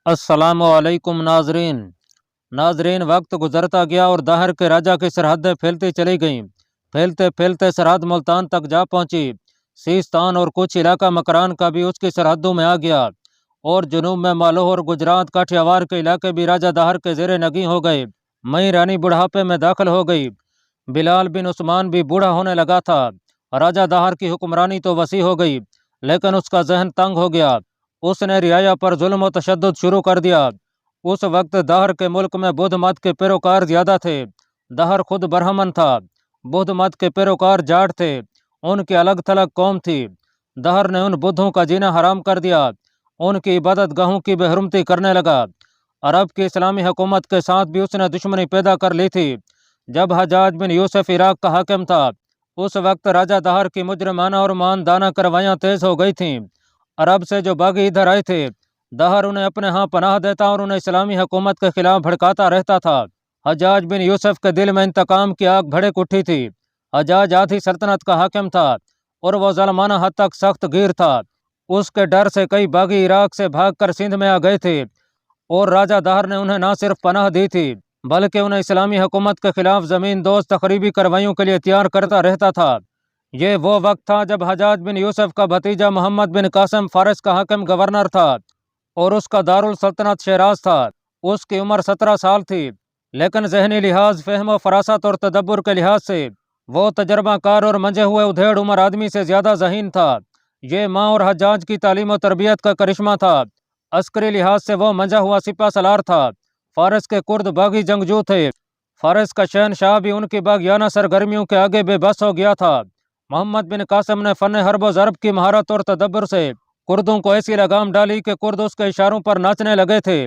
अस्सलामुअलैकुम नाजरीन, वक्त गुजरता गया और दाहर के राजा की सरहदें फैलती चली गईं। फैलते फैलते सरहद मुल्तान तक जा पहुंची। सीस्तान और कुछ इलाका मकरान का भी उसकी सरहदों में आ गया और जुनूब में मालोह और गुजरात काठियावाड़ के इलाके भी राजा दाहर के जेरे नगी हो गए। मई रानी बुढ़ापे में दाखिल हो गई। बिलाल बिन उस्मान भी बूढ़ा होने लगा था। राजा दाहर की हुक्मरानी तो वसी हो गई, लेकिन उसका जहन तंग हो गया। उसने रियाया पर जुल्म और तशद्दुद शुरू कर दिया। उस वक्त दाहर के मुल्क में बुद्ध मत के पैरोकार ज्यादा थे। दाहर खुद ब्राह्मण था, बुद्ध मत के पैरोकार जाट थे। उनकी अलग थलग कौम थी। दाहर ने उन बुद्धों का जीना हराम कर दिया। उनकी इबादत गाहों की बेहरमती करने लगा। अरब की इस्लामी हुकूमत के साथ भी उसने दुश्मनी पैदा कर ली थी। जब हज्जाज बिन यूसुफ इराक का हाकिम था, उस वक्त राजा दाहर की मुजरमाना और मानदाना करवाइयाँ तेज हो गई थीं। अरब से जो बागी इधर आए थे, दाहर उन्हें अपने यहाँ पनाह देता और उन्हें इस्लामी हुकूमत के खिलाफ भड़काता रहता था। हज्जाज बिन यूसुफ के दिल में इंतकाम की आग भड़क उठी थी। हज्जाज आधी सल्तनत का हाकिम था और वह ज़ालिमाना हद तक सख्त गिर था। उसके डर से कई बागी इराक से भागकर सिंध में आ गए थे और राजा दाहर ने उन्हें न सिर्फ पनाह दी थी, बल्कि उन्हें इस्लामी हुकूमत के खिलाफ ज़मीन दोस्त तकरीबी कार्रवाइयों के लिए तैयार करता रहता था। ये वो वक्त था जब हज्जाज बिन यूसुफ का भतीजा मोहम्मद बिन कासिम फारस का हाकिम गवर्नर था और उसका दारुल सल्तनत शहराज था। उसकी उम्र 17 साल थी, लेकिन जहनी लिहाज, फहम, फरासत और तदब्बुर के लिहाज से वो तजर्बाकार और मंजे हुए उधेड़ उम्र आदमी से ज्यादा ज़हीन था। ये माँ और हज्जाज की तालीम और तरबियत का करिश्मा था। अस्करी लिहाज से वो मंजा हुआ सिपा सलार था। फारस के कुर्द बागी जंगजू थे। फारस का शहनशाह भी उनकी बागियाना सरगर्मियों के आगे बेबस हो गया था। मोहम्मद बिन कासिम ने फन हर्ब व ज़रब की महारत और तदब्बर से कुर्दों को ऐसी लगाम डाली कि कुर्द उसके इशारों पर नाचने लगे थे।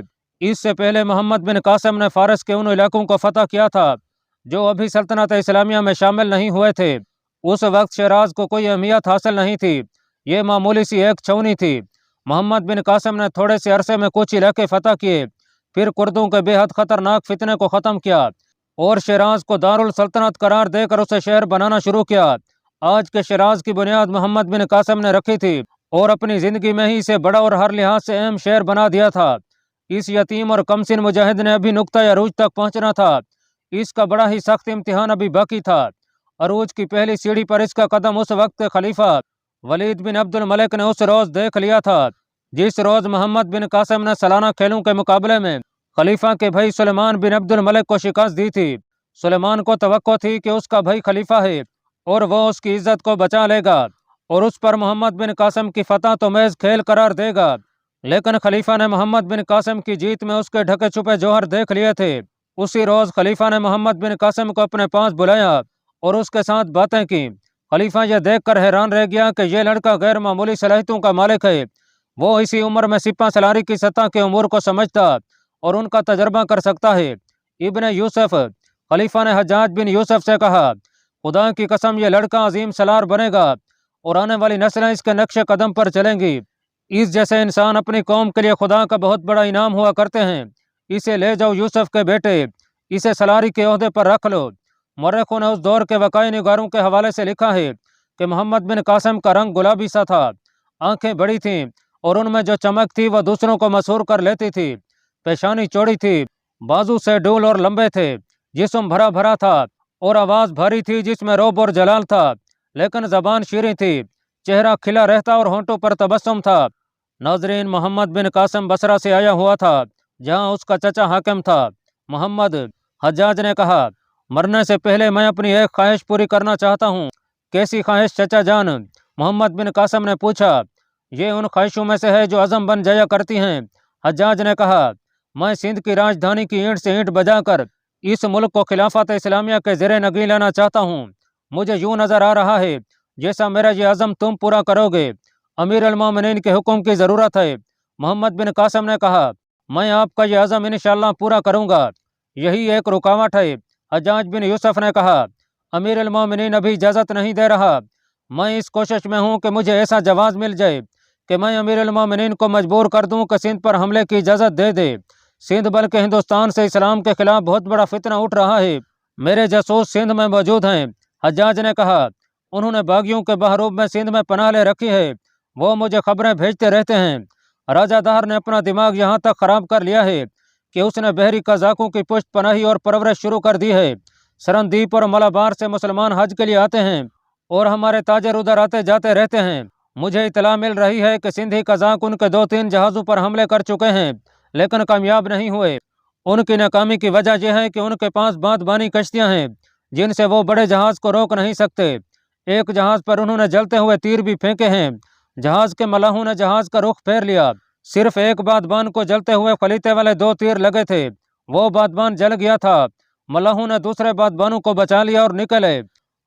इससे पहले मोहम्मद बिन कासिम ने फारस के उन इलाकों को फतह किया था जो अभी सल्तनत इस्लामिया में शामिल नहीं हुए थे। उस वक्त शहराज को कोई अहमियत हासिल नहीं थी। ये मामूली सी एक छौनी थी। मोहम्मद बिन कासिम ने थोड़े से अरसे में कुछ इलाके फतह किए, फिर कुर्दों के बेहद खतरनाक फितने को ख़त्म किया और शहराज को दारुल सल्तनत करार देकर उसे शहर बनाना शुरू किया। आज के शहराज की बुनियाद मोहम्मद बिन कासिम ने रखी थी और अपनी ज़िंदगी में ही इसे बड़ा और हर लिहाज से अहम शहर बना दिया था। इस यतीम और कमसिन मुजाहिद ने अभी नुक्ता अरूज तक पहुंचना था। इसका बड़ा ही सख्त इम्तिहान अभी बाकी था। अरूज की पहली सीढ़ी पर इसका कदम उस वक्त के खलीफा वलीद बिन अब्दुल मलिक ने उस रोज़ देख लिया था जिस रोज़ मोहम्मद बिन कासिम ने सालाना खेलों के मुकाबले में खलीफा के भाई सुलेमान बिन अब्दुल मलिक को शिकस्त दी थी। सुलेमान को तवक्को थी कि उसका भाई खलीफा है और वो उसकी इज्जत को बचा लेगा और उस पर मोहम्मद बिन कासिम की फतह तो महज खेल करार देगा। लेकिन खलीफा ने मोहम्मद बिन कासिम की जीत में उसके ढके छुपे जौहर देख लिए थे। उसी रोज़ खलीफा ने मोहम्मद बिन कासिम को अपने पास बुलाया और उसके साथ बातें की। खलीफा यह देखकर हैरान रह गया कि यह लड़का गैर मामूली सलाहियतों का मालिक है। वो इसी उम्र में सिपा सलारी की सतह के उमूर को समझता और उनका तजर्बा कर सकता है। इब्ने यूसुफ, खलीफा ने हज्जाज बिन यूसुफ से कहा, खुदा की कसम ये लड़का अजीम सलार बनेगा और आने वाली नस्लें इसके नक्शे कदम पर चलेंगी। इस जैसे इंसान अपनी कौम के लिए खुदा का बहुत बड़ा इनाम हुआ करते हैं। इसे ले जाओ यूसुफ के बेटे, इसे सलारी के ओहदे पर रख लो। मौरखों ने उस दौर के वकाई निगारों के हवाले से लिखा है कि मोहम्मद बिन कासिम का रंग गुलाबी सा था, आंखें बड़ी थीं और उनमें जो चमक थी वह दूसरों को मशहूर कर लेती थी। पेशानी चौड़ी थी, बाजू से डूल और लंबे थे, जिस्म भरा भरा था और आवाज़ भारी थी जिसमें रौब और जलाल था, लेकिन जबान शीरीं थी। चेहरा खिला रहता और होंठों पर तबस्सुम था। नाजरीन, मोहम्मद बिन कासिम बसरा से आया हुआ था जहां उसका चचा हाकिम था। मोहम्मद, हज्जाज ने कहा, मरने से पहले मैं अपनी एक ख्वाहिश पूरी करना चाहता हूँ। कैसी ख्वाहिश चचा जान? मोहम्मद बिन कासिम ने पूछा। ये उन ख्वाहिशों में से है जो अज़म बन जाया करती हैं। हज्जाज ने कहा, मैं सिंध की राजधानी की ईंट से ईंट बजाकर इस मुल्क को खिलाफत इस्लामिया के ज़ेरे नगी लाना चाहता हूँ। मुझे यूँ नज़र आ रहा है जैसा मेरा ये अज़म तुम पूरा करोगे। अमीर अल मोमिनीन के हुक्म की ज़रूरत है। मोहम्मद बिन कासिम ने कहा, मैं आपका ये अज़म इंशाअल्लाह पूरा करूँगा। यही एक रुकावट है। हज्जाज बिन यूसुफ ने कहा, अमीर अल मोमिनीन अभी इजाज़त नहीं दे रहा। मैं इस कोशिश में हूँ कि मुझे ऐसा जवाज़ मिल जाए कि मैं अमीर अल मोमिनीन को मजबूर कर दूँ कि सिंध पर हमले की इजाज़त दे दे। सिंध बल्कि हिंदुस्तान से इस्लाम के खिलाफ बहुत बड़ा फितना उठ रहा है। मेरे जासूस सिंध में मौजूद हैं। हज्जाज ने कहा, उन्होंने बागियों के बहरूब में सिंध में पनाह ले रखी है। वो मुझे खबरें भेजते रहते हैं। राजा दहर ने अपना दिमाग यहाँ तक खराब कर लिया है कि उसने बहरी कज़ाकों की पुष्ट पनाही और परवरिश शुरू कर दी है। सरनदीप और मलाबार से मुसलमान हज के लिए आते हैं और हमारे ताजर उधर आते जाते रहते हैं। मुझे इतला मिल रही है कि सिंधी कज़ाक उनके 2-3 जहाज़ों पर हमले कर चुके हैं, लेकिन कामयाब नहीं हुए। उनकी नाकामी की वजह यह है कि उनके पास बांधबानी कश्तियाँ हैं जिनसे वो बड़े जहाज़ को रोक नहीं सकते। एक जहाज़ पर उन्होंने जलते हुए तीर भी फेंके हैं। जहाज़ के मलाहों ने जहाज़ का रुख फेर लिया। सिर्फ एक बादबान को जलते हुए खलीते वाले 2 तीर लगे थे, वो बादबान जल गया था। मलाहों ने दूसरे बादबानों को बचा लिया और निकले।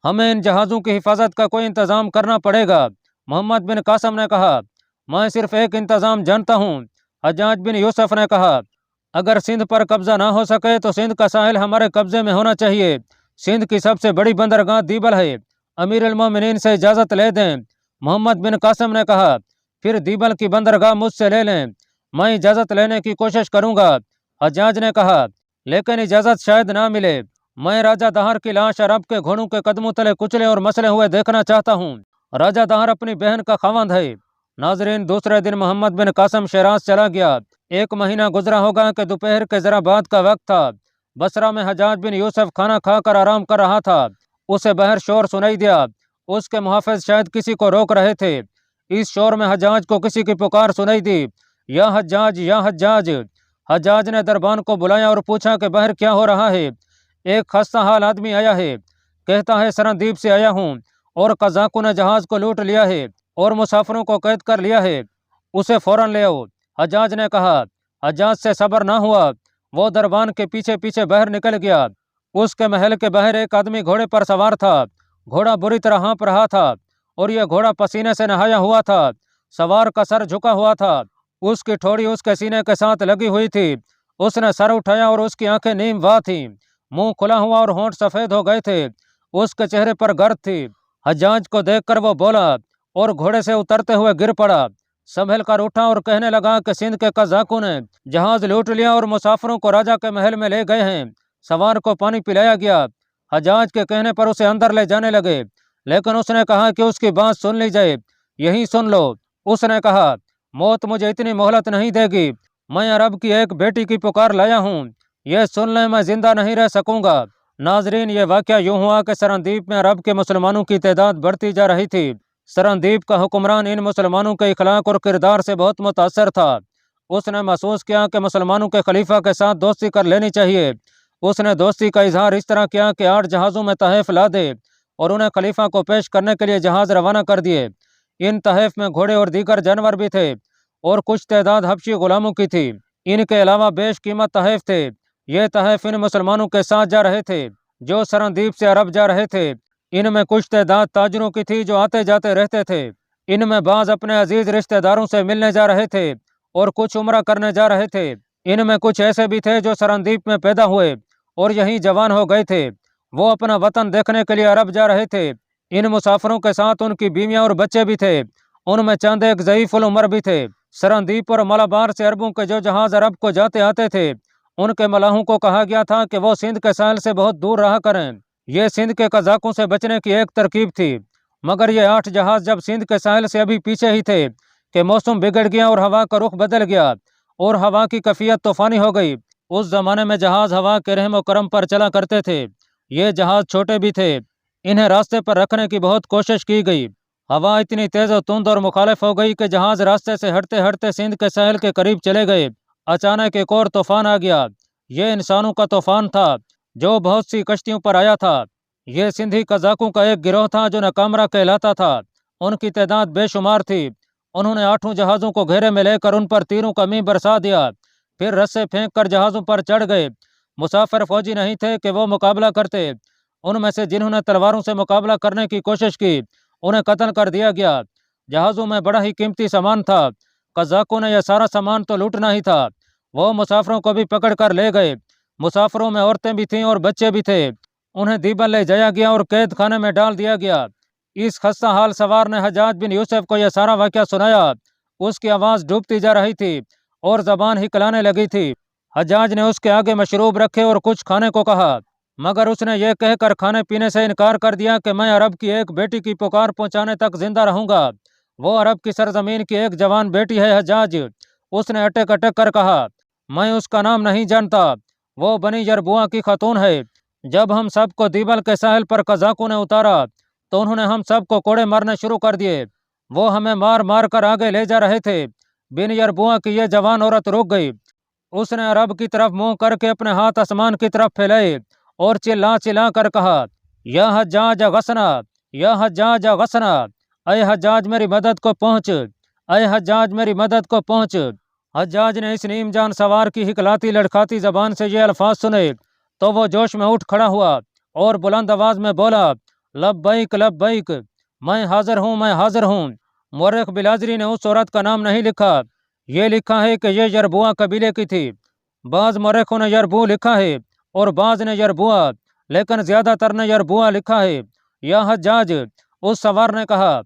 हमें इन जहाज़ों की हिफाजत का कोई इंतज़ाम करना पड़ेगा। मोहम्मद बिन कासम ने कहा, मैं सिर्फ एक इंतज़ाम जानता हूँ। हज्जाज बिन यूसुफ ने कहा, अगर सिंध पर कब्जा ना हो सके तो सिंध का साहिल हमारे कब्जे में होना चाहिए। सिंध की सबसे बड़ी बंदरगाह दीबल है, अमीर अल मोमिनीन से इजाज़त ले दें। मोहम्मद बिन कासम ने कहा, फिर दीबल की बंदरगाह मुझसे ले लें, मैं इजाज़त लेने की कोशिश करूँगा। हज्जाज ने कहा, लेकिन इजाज़त शायद ना मिले। मैं राजा दहर की लाश अरब के घोड़ों के कदमों तले कुचले और मसले हुए देखना चाहता हूँ। राजा दहर अपनी बहन का खवांद है। नाजरीन, दूसरे दिन मोहम्मद बिन कासम शिराज चला गया। 1 महीना गुजरा होगा कि दोपहर के जरा बाद का वक्त था। बसरा में हज्जाज बिन यूसुफ खाना खाकर आराम कर रहा था। उसे बाहर शोर सुनाई दिया। उसके मुहाफिज शायद किसी को रोक रहे थे। इस शोर में हज्जाज को किसी की पुकार सुनाई दी, या हज्जाज, या हज्जाज। हज्जाज ने दरबान को बुलाया और पूछा कि बाहर क्या हो रहा है। एक खस्ता हाल आदमी आया है, कहता है सरनदीप से आया हूँ और कज़ाकों ने जहाज को लूट लिया है और मुसाफिरों को कैद कर लिया है, उसे फौरन ले आओ। हज्जाज ने कहा। हज्जाज से सब्र ना हुआ, वो दरबान के पीछे पीछे बाहर निकल गया। उसके महल के बाहर एक आदमी घोड़े पर सवार था। घोड़ा बुरी तरह हाँप रहा था और यह घोड़ा पसीने से नहाया हुआ था। सवार का सर झुका हुआ था, उसकी ठोड़ी उसके सीने के साथ लगी हुई थी। उसने सर उठाया और उसकी आंखें नीम वाह थीं, मुंह खुला हुआ और होंठ सफेद हो गए थे। उसके चेहरे पर गर्द थी। हज्जाज को देखकर वो बोला और घोड़े से उतरते हुए गिर पड़ा। संभल कर उठा और कहने लगा कि सिंध के कज़ाकों ने जहाज लूट लिया और मुसाफिरों को राजा के महल में ले गए हैं। सवार को पानी पिलाया गया। हज्जाज के कहने पर उसे अंदर ले जाने लगे, लेकिन उसने कहा कि उसकी बात सुन ली जाए। यही सुन लो। उसने कहा, मौत मुझे इतनी मोहलत नहीं देगी। मैं अरब की एक बेटी की पुकार लाया हूँ, यह सुन ले मैं जिंदा नहीं रह सकूंगा। नाजरीन, ये वाक़या यूं हुआ कि सरनदीप में अरब के मुसलमानों की तादाद बढ़ती जा रही थी। सरनदीप का हुक्मरान इन मुसलमानों के इखलाक और किरदार से बहुत मुतासर था। उसने महसूस किया कि मुसलमानों के खलीफा के साथ दोस्ती कर लेनी चाहिए। उसने दोस्ती का इजहार इस तरह किया कि 8 जहाज़ों में तहफ़ ला दे और उन्हें खलीफा को पेश करने के लिए जहाज़ रवाना कर दिए। इन तहफ़ में घोड़े और दीगर जानवर भी थे और कुछ तादाद हबशी गुलामों की थी। इनके अलावा बेश कीमत तहफ़ थे। ये तहफ़ इन मुसलमानों के साथ जा रहे थे जो सरनदीप से अरब जा रहे थे। इनमें कुछ तादाद ताजरों की थी जो आते जाते रहते थे। इनमें बाज अपने अजीज रिश्तेदारों से मिलने जा रहे थे और कुछ उम्रा करने जा रहे थे। इनमें कुछ ऐसे भी थे जो सरनदीप में पैदा हुए और यहीं जवान हो गए थे। वो अपना वतन देखने के लिए अरब जा रहे थे। इन मुसाफिरों के साथ उनकी बीवियां और बच्चे भी थे। उनमें चंद एक ज़ईफ़ उल उम्र भी थे। सरनदीप और मलाबार से अरबों के जो जहाज अरब को जाते आते थे, उनके मलाहों को कहा गया था कि वो सिंध के साहिल से बहुत दूर रहा करें। ये सिंध के कज़ाकों से बचने की एक तरकीब थी। मगर ये 8 जहाज जब सिंध के साहिल से अभी पीछे ही थे कि मौसम बिगड़ गया और हवा का रुख बदल गया और हवा की कैफियत तूफानी हो गई। उस जमाने में जहाज हवा के रहम करम पर चला करते थे। ये जहाज छोटे भी थे। इन्हें रास्ते पर रखने की बहुत कोशिश की गई। हवा इतनी तेज और तुंद और मुखालिफ हो गई कि जहाज रास्ते से हटते हटते सिंध के साहिल के करीब चले गए। अचानक एक और तूफान आ गया। ये इंसानों का तूफान था जो बहुत सी कश्तियों पर आया था। ये सिंधी कज़ाकों का एक गिरोह था जो नकामरा कहलाता था। उनकी तादाद बेशुमार थी। उन्होंने 8 जहाज़ों को घेरे में लेकर उन पर तीरों का मींह बरसा दिया, फिर रस्से फेंक कर जहाज़ों पर चढ़ गए। मुसाफिर फौजी नहीं थे कि वो मुकाबला करते। उनमें से जिन्होंने तलवारों से मुकाबला करने की कोशिश की, उन्हें कत्ल कर दिया गया। जहाज़ों में बड़ा ही कीमती सामान था। कज़ाकों ने यह सारा सामान तो लूटना ही था। वो मुसाफिरों को भी पकड़ कर ले गए। मुसाफिरों में औरतें भी थीं और बच्चे भी थे। उन्हें दीबल ले जाया गया और कैद खाने में डाल दिया गया। इस खस्ता हाल सवार ने हज्जाज बिन यूसुफ को यह सारा वाक़या सुनाया। उसकी आवाज़ डूबती जा रही थी और ज़बान हिकलाने लगी थी। हज्जाज ने उसके आगे मशरूब रखे और कुछ खाने को कहा, मगर उसने ये कहकर खाने पीने से इनकार कर दिया कि मैं अरब की एक बेटी की पुकार पहुंचाने तक जिंदा रहूंगा। वो अरब की सरजमीन की एक जवान बेटी है हज्जाज, उसने अटक अटक कर कहा, मैं उसका नाम नहीं जानता, वो बनी यरबुआ की खातून है। जब हम सबको दीबल के साहिल पर कजाकों ने उतारा तो उन्होंने हम सबको कोड़े मारने शुरू कर दिए। वो हमें मार मार कर आगे ले जा रहे थे। बिन यरबुआ की ये जवान औरत रुक गई। उसने अरब की तरफ मुंह करके अपने हाथ आसमान की तरफ फैलाए और चिल्ला चिल्ला कर कहा, या हज्जाज गसना, या हज्जाज गसना, अय हज्जाज मेरी मदद को पहुंच, अय हज्जाज मेरी मदद को पहुंच। हज्जाज ने इस नीम जान सवार की हिकलाती लड़खाती जबान से ये अल्फाज सुने तो वो जोश में उठ खड़ा हुआ और बुलंद आवाज में बोला, लब्बैक लब्बैक, मैं हाजिर हूँ, मैं हाजिर हूँ। मुअर्रिख बिलाजरी ने उस औरत का नाम नहीं लिखा, ये लिखा है कि ये यरबुआ कबीले की थी। बाज मुअर्रिखों ने यरबू लिखा है और बाज ने यरबुआ, लेकिन ज्यादातर ने यरबुआ लिखा है। या हज्जाज, उस सवार ने कहा,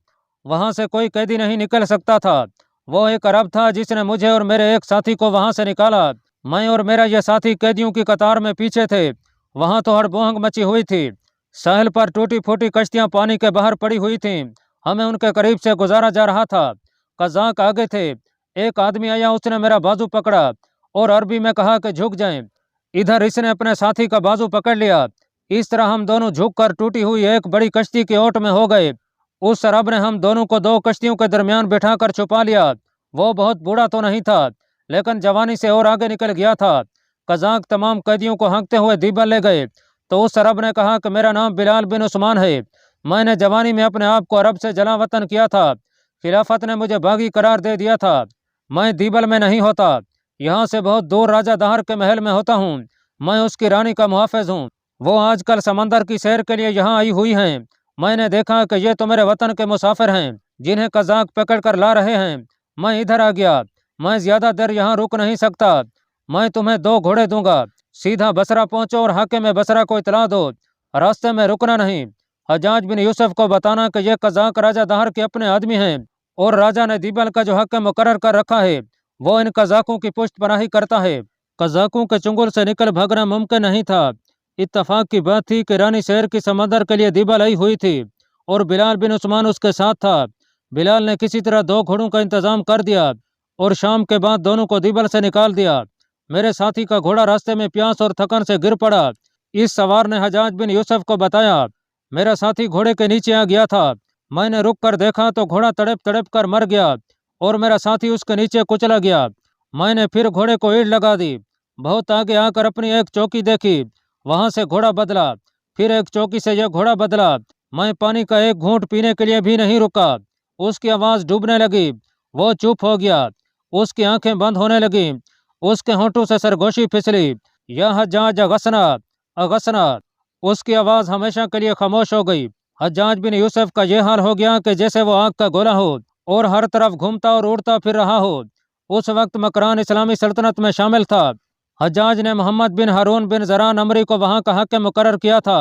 वहां से कोई कैदी नहीं निकल सकता था। वो एक अरब था जिसने मुझे और मेरे एक साथी को वहां से निकाला। मैं और मेरा यह साथी कैदियों की कतार में पीछे थे। वहां तो हड़बोहंग मची हुई थी। साहिल पर टूटी फूटी कश्तियां पानी के बाहर पड़ी हुई थीं। हमें उनके करीब से गुजारा जा रहा था। कजाक आगे थे। एक आदमी आया, उसने मेरा बाजू पकड़ा और अरबी में कहा कि झुक जाएं। इधर इसने अपने साथी का बाजू पकड़ लिया। इस तरह हम दोनों झुककर टूटी हुई एक बड़ी कश्ती की ओट में हो गए। उस अरब ने हम दोनों को दो कश्तियों के दरमियान बिठाकर छुपा लिया। वो बहुत बूढ़ा तो नहीं था, लेकिन जवानी से और आगे निकल गया था। कजाक तमाम कैदियों को हाँकते हुए दीबल ले गए तो उस अरब ने कहा कि मेरा नाम बिलाल बिन उस्मान है। मैंने जवानी में अपने आप को अरब से जला वतन किया था। खिलाफत ने मुझे बागी करार दे दिया था। मैं दीबल में नहीं होता, यहाँ से बहुत दूर राजा दहर के महल में होता हूँ। मैं उसकी रानी का मुहाफिज हूँ। वो आजकल समंदर की सैर के लिए यहाँ आई हुई हैं। मैंने देखा कि ये तो मेरे वतन के मुसाफिर हैं जिन्हें कजाक पकड़ कर ला रहे हैं। मैं इधर आ गया। मैं ज्यादा देर यहाँ रुक नहीं सकता। मैं तुम्हें 2 घोड़े दूंगा। सीधा बसरा पहुंचो और हाकिम बसरा को इतला दो। रास्ते में रुकना नहीं। हज्जाज बिन यूसुफ को बताना कि ये कजाक राजा दहर के अपने आदमी हैं और राजा ने दीबल का जो हाकिम मुकर्रर कर रखा है वो इन कजाकों की पुष्टपनाही करता है। कजाकों के चुंगल से निकल भागना मुमकिन नहीं था। इत्तफाक की बात थी कि रानी शहर की समंदर के लिए दीबल आई हुई थी और बिलाल बिन उस्मान उसके साथ था। बिलाल ने किसी तरह 2 घोड़ों का इंतजाम कर दिया और शाम के बाद दोनों को दीबल से निकाल दिया। मेरे साथी का घोड़ा रास्ते में प्यास और थकन से गिर पड़ा। इस सवार ने हज्जाज बिन यूसुफ को बताया, मेरा साथी घोड़े के नीचे आ गया था। मैंने रुक कर देखा तो घोड़ा तड़प तड़प कर मर गया और मेरा साथी उसके नीचे कुचला गया। मैंने फिर घोड़े को ईंट लगा दी। बहुत आगे आकर अपनी एक चौकी देखी, वहां से घोड़ा बदला। फिर एक चौकी से यह घोड़ा बदला। मैं पानी का एक घूंट पीने के लिए भी नहीं रुका। उसकी आवाज डूबने लगी। वो चुप हो गया। उसकी आंखें बंद होने लगी। उसके होंठों से सरगोशी फिसली। या हज्जाज अगसना, अगसना। उसकी आवाज हमेशा के लिए खामोश हो गई। हज्जाज बिन यूसुफ का यह हाल हो गया कि जैसे वो आग का गोला हो और हर तरफ घूमता और उड़ता फिर रहा हो। उस वक्त मकरान इस्लामी सल्तनत में शामिल था। हज्जाज ने मोहम्मद बिन हारून बिन जरान अमरी को वहां का हाकिम मुकर्रर किया था।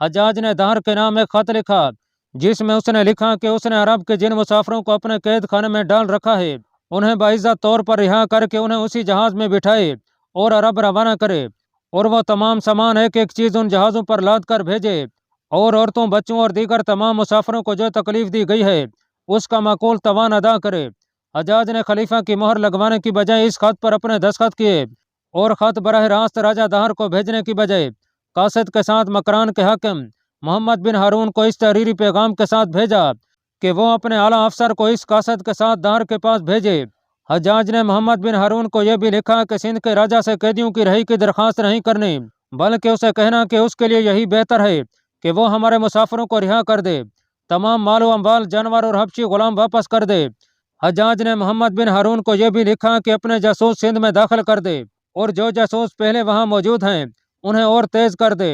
हज्जाज ने दहर के नाम एक खत लिखा जिसमें उसने लिखा कि उसने अरब के जिन मुसाफिरों को अपने कैद खाने में डाल रखा है उन्हें बाइज्जत तौर पर रिहा करके उन्हें उसी जहाज में बिठाए और अरब रवाना करे और वह तमाम सामान एक एक चीज उन जहाजों पर लाद कर भेजे और औरतों, बच्चों और दीगर तमाम मुसाफिरों को जो तकलीफ दी गई है उसका माकूल तवान अदा करे। हज्जाज ने खलीफा की मोहर लगवाने की बजाय इस खत पर अपने दस्तखत किए और खत बराह रास्त राजा दहर को भेजने की बजाय कासिद के साथ मकरान के हाकिम मोहम्मद बिन हारून को इस तहरीरी पैगाम के साथ भेजा कि वो अपने आला अफसर को इस कासिद के साथ दहर के पास भेजे। हज्जाज ने मोहम्मद बिन हारून को यह भी लिखा कि सिंध के राजा से कैदियों की रही की दरख्वास्त नहीं करनी, बल्कि उसे कहना कि उसके लिए यही बेहतर है कि वो हमारे मुसाफिरों को रिहा कर दे, तमाम मालो अम्बाल, जानवर और हबशी गुलाम वापस कर दे। हज्जाज ने मोहम्मद बिन हारून को यह भी लिखा कि अपने जासूस सिंध में दाखिल कर दे और जो जासूस पहले वहां मौजूद हैं उन्हें और तेज कर दे।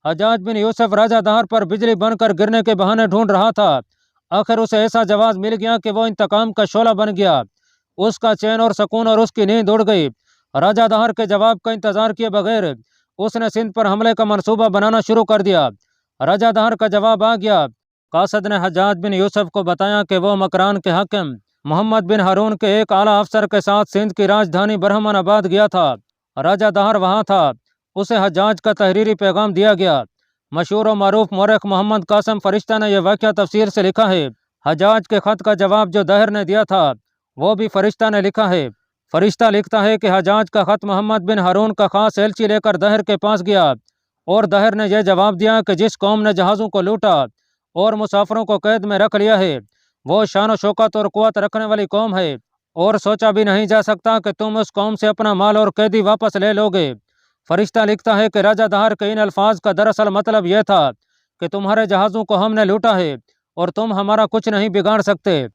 हज्जाज बिन यूसुफ राजा दहर पर बिजली बनकर गिरने के बहाने ढूंढ रहा था। आखिर उसे ऐसा जवाब मिल गया कि वो इंतकाम का शोला बन गया। उसका चैन और सुकून और उसकी नींद उड़ गई। राजा दहर के जवाब का इंतजार किए बगैर उसने सिंध पर हमले का मंसूबा बनाना शुरू कर दिया। राजा दहर का जवाब आ गया। कासिद ने हज्जाज बिन यूसुफ को बताया कि वो मकरान के हाकिम मोहम्मद बिन हारून के एक आला अफसर के साथ सिंध की राजधानी बरहमानाबाद गया था। राजा दहर वहां था। उसे हज्जाज का तहरीरी पैगाम दिया गया। मशहूर और मारूफ मौरख मोहम्मद कासिम फरिश्ता ने यह वाक़या तफसीर से लिखा है। हज्जाज के खत का जवाब जो दहर ने दिया था वो भी फरिश्ता ने लिखा है। فرشتہ لکھتا ہے کہ حجاج کا خط محمد بن ہارون کا خاص ایلچی لے کر دہر کے پاس گیا، اور دہر نے یہ جواب دیا کہ جس قوم نے جہازوں کو لوٹا اور مسافروں کو قید میں رکھ لیا ہے وہ شان و شوکت اور قوت رکھنے والی قوم ہے، اور سوچا بھی نہیں جا سکتا کہ تم اس قوم سے اپنا مال اور قیدی واپس لے لو گے۔ فرشتہ لکھتا ہے کہ راجہ دہر کے ان الفاظ کا دراصل مطلب یہ تھا کہ تمہارے جہازوں کو ہم نے لوٹا ہے اور تم ہمارا کچھ نہیں بگاڑ سکتے۔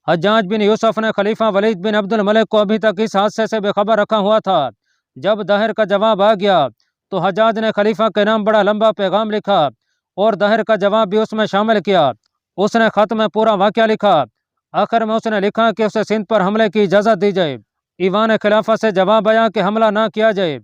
حجاج بن یوسف نے خلیفہ ولید بن عبد الملک کو ابھی تک اس حادثے سے بے خبر رکھا ہوا تھا۔ جب دہر کا جواب آ گیا تو حجاج نے خلیفہ کے نام بڑا لمبا پیغام لکھا اور دہر کا جواب بھی اس میں شامل کیا۔ اس نے خط میں پورا واقعہ لکھا۔ آخر میں اس نے لکھا کہ اسے سندھ پر حملے کی اجازت دی جائے۔ ایوان خلافت سے جواب آیا کہ حملہ نہ کیا جائے۔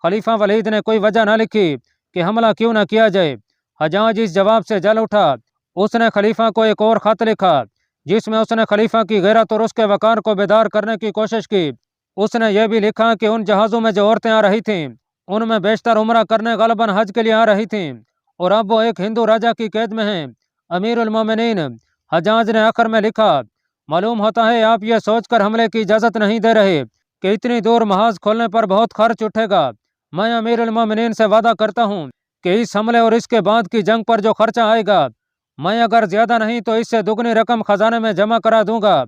خلیفہ ولید نے کوئی وجہ نہ لکھی کہ حملہ کیوں نہ کیا جائے۔ حجاج اس جواب سے جل اٹھا۔ اس نے خلیفہ کو ایک اور خط لکھا جس میں اس نے خلیفہ کی غیرت اور اس کے وقار کو بیدار کرنے کی کوشش کی۔ اس نے یہ بھی لکھا کہ ان جہازوں میں جو عورتیں آ رہی تھیں ان میں بیشتر عمرہ کرنے غالباً حج کے لیے آ رہی تھیں، اور اب وہ ایک ہندو راجہ کی قید میں ہیں۔ امیر المومنین حجاج نے آخر میں لکھا، معلوم ہوتا ہے آپ یہ سوچ کر حملے کی اجازت نہیں دے رہے کہ اتنی دور محاذ کھولنے پر بہت خرچ اٹھے گا۔ میں امیر المومنین سے وعدہ کرتا ہوں کہ اس حملے اور اس کے بعد کی جنگ پر جو خرچہ آئے گا میں اگر زیادہ نہیں تو اس سے دگنی رقم خزانے میں جمع کرا دوں گا۔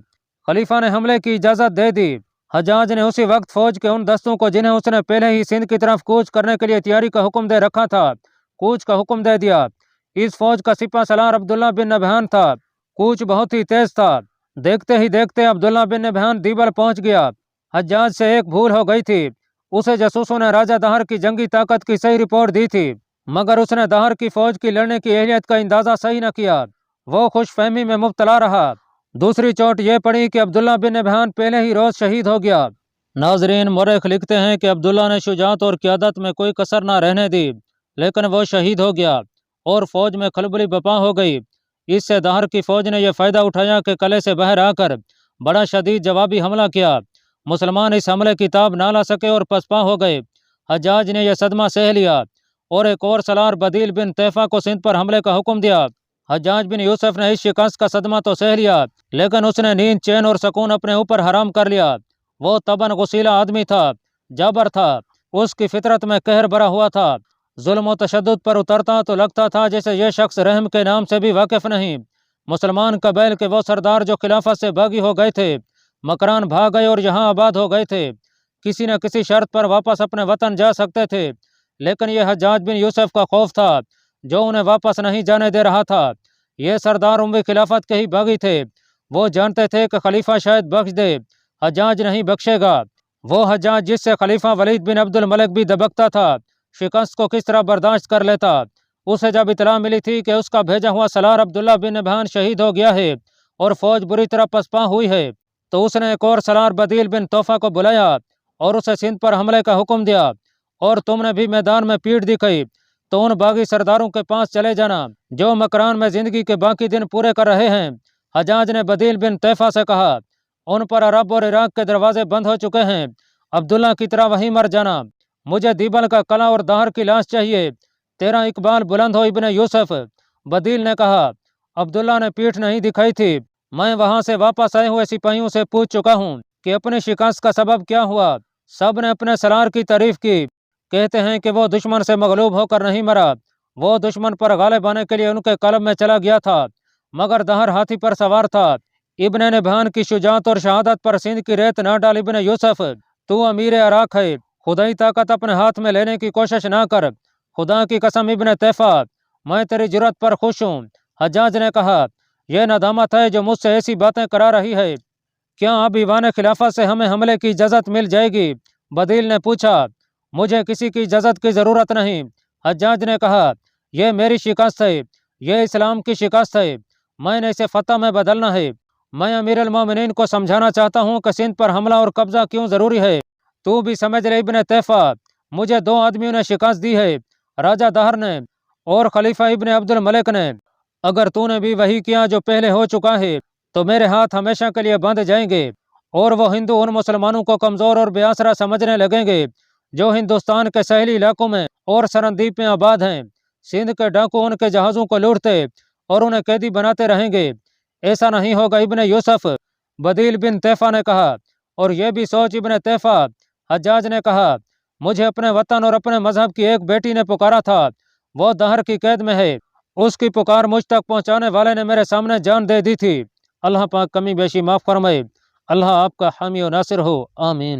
خلیفہ نے حملے کی اجازت دے دی۔ حجاج نے اسی وقت فوج کے ان دستوں کو جنہیں اس نے پہلے ہی سندھ کی طرف کوچ کرنے کے لیے تیاری کا حکم دے رکھا تھا، کوچ کا حکم دے دیا۔ اس فوج کا سپہ سالار عبداللہ بن نبہان تھا۔ کوچ بہت ہی تیز تھا۔ دیکھتے ہی دیکھتے عبداللہ بن نبہان دیبل پہنچ گیا۔ حجاج سے ایک بھول ہو گئی تھی۔ اسے جاسوسوں نے راجہ دہر کی جنگی طاقت کی صحیح رپورٹ دی تھی، مگر اس نے دہر کی فوج کی لڑنے کی اہلیت کا اندازہ صحیح نہ کیا۔ وہ خوش فہمی میں مبتلا رہا۔ دوسری چوٹ یہ پڑی کہ عبداللہ بن نبہان پہلے ہی روز شہید ہو گیا۔ ناظرین، مورخ لکھتے ہیں کہ عبداللہ نے شجاعت اور قیادت میں کوئی کسر نہ رہنے دی، لیکن وہ شہید ہو گیا اور فوج میں کھلبلی بپا ہو گئی۔ اس سے دہر کی فوج نے یہ فائدہ اٹھایا کہ قلعے سے باہر آ کر بڑا شدید جوابی حملہ کیا۔ مسلمان اس حملے کی تاب نہ لا سکے اور پسپا ہو گئے۔ حجاج نے یہ صدمہ سہ لیا اور ایک اور سالار بدیل بن طیفہ کو سندھ پر حملے کا حکم دیا۔ حجاج بن یوسف نے اس شکست کا صدمہ تو سہ لیا، لیکن اس نے نیند، چین اور سکون اپنے اوپر حرام کر لیا۔ وہ طبعاً غسیلہ آدمی تھا، جابر تھا، اس کی فطرت میں قہر بھرا ہوا تھا۔ ظلم و تشدد پر اترتا تو لگتا تھا جیسے یہ شخص رحم کے نام سے بھی واقف نہیں۔ مسلمان قبائل کے وہ سردار جو خلافت سے باغی ہو گئے تھے مکران بھاگ گئے اور یہاں آباد ہو گئے تھے، کسی نہ کسی شرط پر واپس اپنے وطن جا سکتے تھے، لیکن یہ حجاج بن یوسف کا خوف تھا جو انہیں واپس نہیں جانے دے رہا تھا۔ یہ سردار اموی خلافت کے ہی باغی تھے۔ وہ جانتے تھے کہ خلیفہ شاید بخش دے، حجاج نہیں بخشے گا۔ وہ حجاج جس سے خلیفہ ولید بن عبد الملک بھی دبکتا تھا، شکست کو کس طرح برداشت کر لیتا۔ اسے جب اطلاع ملی تھی کہ اس کا بھیجا ہوا سالار عبداللہ بن نبہان شہید ہو گیا ہے اور فوج بری طرح پسپا ہوئی ہے، تو اس نے ایک اور سالار بدیل بن طوفہ کو بلایا اور اسے سندھ پر حملے کا حکم دیا، اور تم نے بھی میدان میں پیٹھ دکھائی تو ان باغی سرداروں کے پاس چلے جانا جو مکران میں زندگی کے باقی دن پورے کر رہے ہیں۔ حجاج نے بدیل بن طیفہ سے کہا، ان پر عرب اور عراق کے دروازے بند ہو چکے ہیں، عبداللہ کی طرح وہیں مر جانا۔ مجھے دیبل کا قلعہ اور دہر کی لاش چاہیے، تیرا اقبال بلند ہو ابن یوسف۔ بدیل نے کہا، عبداللہ نے پیٹھ نہیں دکھائی تھی، میں وہاں سے واپس آئے ہوئے سپاہیوں سے پوچھ چکا ہوں کہ اپنی شکست کا سبب کیا ہوا۔ سب نے اپنے سالار کی تعریف کی، کہتے ہیں کہ وہ دشمن سے مغلوب ہو کر نہیں مرا، وہ دشمن پر غالب آنے کے لیے ان کے قلب میں چلا گیا تھا، مگر دہر ہاتھی پر سوار تھا۔ ابن نبہان کی شجاعت اور شہادت پر سندھ کی ریت نہ ڈال ابن یوسف، تو امیر عراق ہے، خدائی طاقت اپنے ہاتھ میں لینے کی کوشش نہ کر۔ خدا کی قسم ابن طیفہ، میں تیری جرأت پر خوش ہوں۔ حجاج نے کہا، یہ ندامت ہے جو مجھ سے ایسی باتیں کرا رہی ہے، کیا اب ایوان خلافت سے ہمیں حملے کی اجازت مل جائے گی؟ بدیل نے پوچھا، مجھے کسی کی اجازت کی ضرورت نہیں۔ حجاج نے کہا، یہ میری شکست ہے، یہ اسلام کی شکست ہے، میں نے اسے فتح میں بدلنا ہے۔ میں امیر المومنین کو سمجھانا چاہتا ہوں کہ سندھ پر حملہ اور قبضہ کیوں ضروری ہے۔ تو بھی سمجھ لے ابن طیفہ، مجھے دو آدمیوں نے شکست دی ہے، راجہ دہر نے اور خلیفہ ابن عبد الملک نے۔ اگر تو نے بھی وہی کیا جو پہلے ہو چکا ہے تو میرے ہاتھ ہمیشہ کے لیے بندھ جائیں گے، اور وہ ہندو ان مسلمانوں کو کمزور اور بے آسرا سمجھنے لگیں گے جو ہندوستان کے ساحلی علاقوں میں اور سرندیپ میں آباد ہیں۔ سندھ کے ڈاکو ان کے جہازوں کو لوٹتے اور انہیں قیدی بناتے رہیں گے۔ ایسا نہیں ہوگا ابن یوسف، بدیل بن طیفہ نے کہا۔ اور یہ بھی سوچ ابن طیفہ۔ حجاج نے کہا مجھے اپنے وطن اور اپنے مذہب کی ایک بیٹی نے پکارا تھا، وہ دہر کی قید میں ہے، اس کی پکار مجھ تک پہنچانے والے نے میرے سامنے جان دے دی تھی۔ اللہ پاک کمی بیشی معاف فرمائے۔ اللہ آپ کا حامی و ناصر ہو، آمین۔